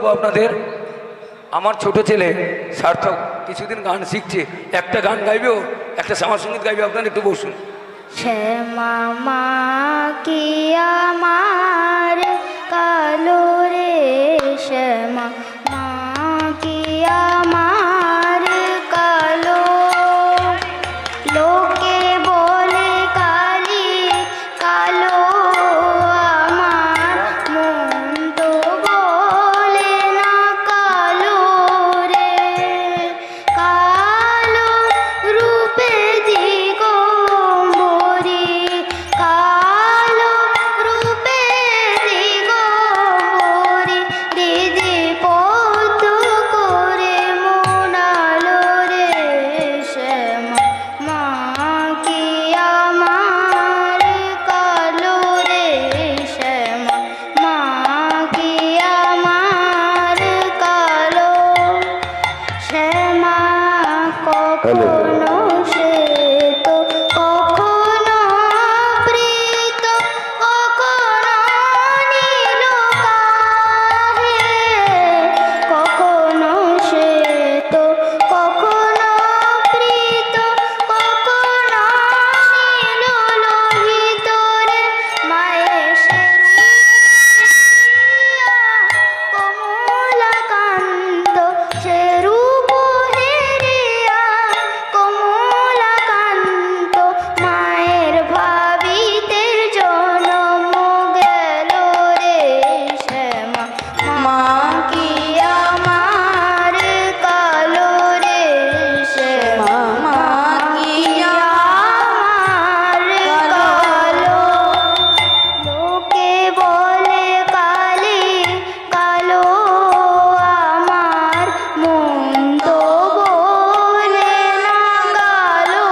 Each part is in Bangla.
বলবো আপনাদের, আমার ছোট ছেলে সার্থক কিছুদিন গান শিখছে, একটা গান গাইবেও, একটা শ্যামা সঙ্গীত গাইবে। আপনারা একটু বসুন। শ্যামা মা কি আমার কালো রে, শ্যামা মা কি আমার কালো, লোকে বলে কালি কালো আমার, মন তো বলে না কালো রে, কালো রূপে দিগম্বরী, কালো রূপে দিগম্বরী, দিদি পদ্ম করে মোনালো রে, শ্যামা মা কি আমার কালো রে, শ্যামা মা কি আমার কালো, শ্যামা কখনো শ্বেত কখনো প্রীত কখনো নীল কাহে, কখনো শ্বেত কখনো প্রীত কখনো নীল লোহিত রে, মায়ের সে কমলাকান্ত সে রূপ হেরিয়া, কমলাকান্ত মায়ের ভাবিতে জনম গেল রে, শ্যামা মা কি আমার কালো রে, শ্যামা মা কি আমার কালো, লোকে বলে কালি কালো আমার, মন তো বলে না কালো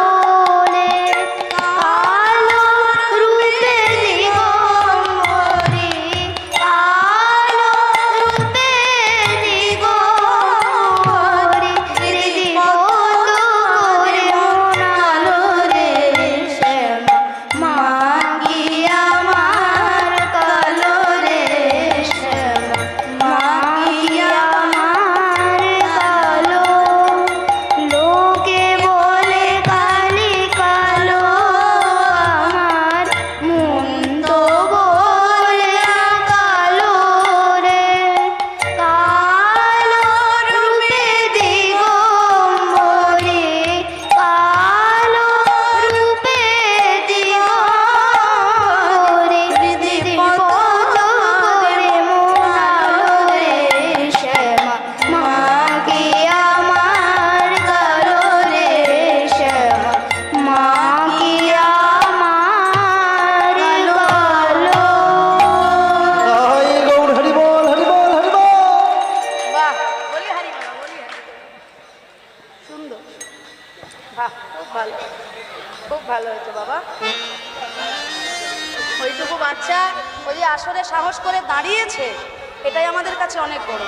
রে, কালো রূপে দিগম্বরী, কালো রূপে দিগম্বরী, দিদি পদ্ম করে মোনালো রে, শ্যামা মা কি আমার কালো রে, শ্যামা মা কি আমার কালো, লোকে বলে কালি কালো আমার, মন তো বলে না কালো রে, কালো রূপে দিগম্বরী, কালো রূপে দিগম্বরী, দিদি পদ্ম করে মোনালো রে, শ্যামা মা কি আমার কালো রে, শ্যামা মা কি আমার কালো। জয় গৌর হরি বল হরি বল হরি বল। বাহ, বলি হারি বাবা, বলি হারি। সুন্দর, বাহ, খুব ভালো, খুব ভালো হয়েছে বাবা। ওইটুকু বাচ্চা ওই যে আসরে সাহস করে দাঁড়িয়েছে, এটাই আমাদের কাছে অনেক বড়।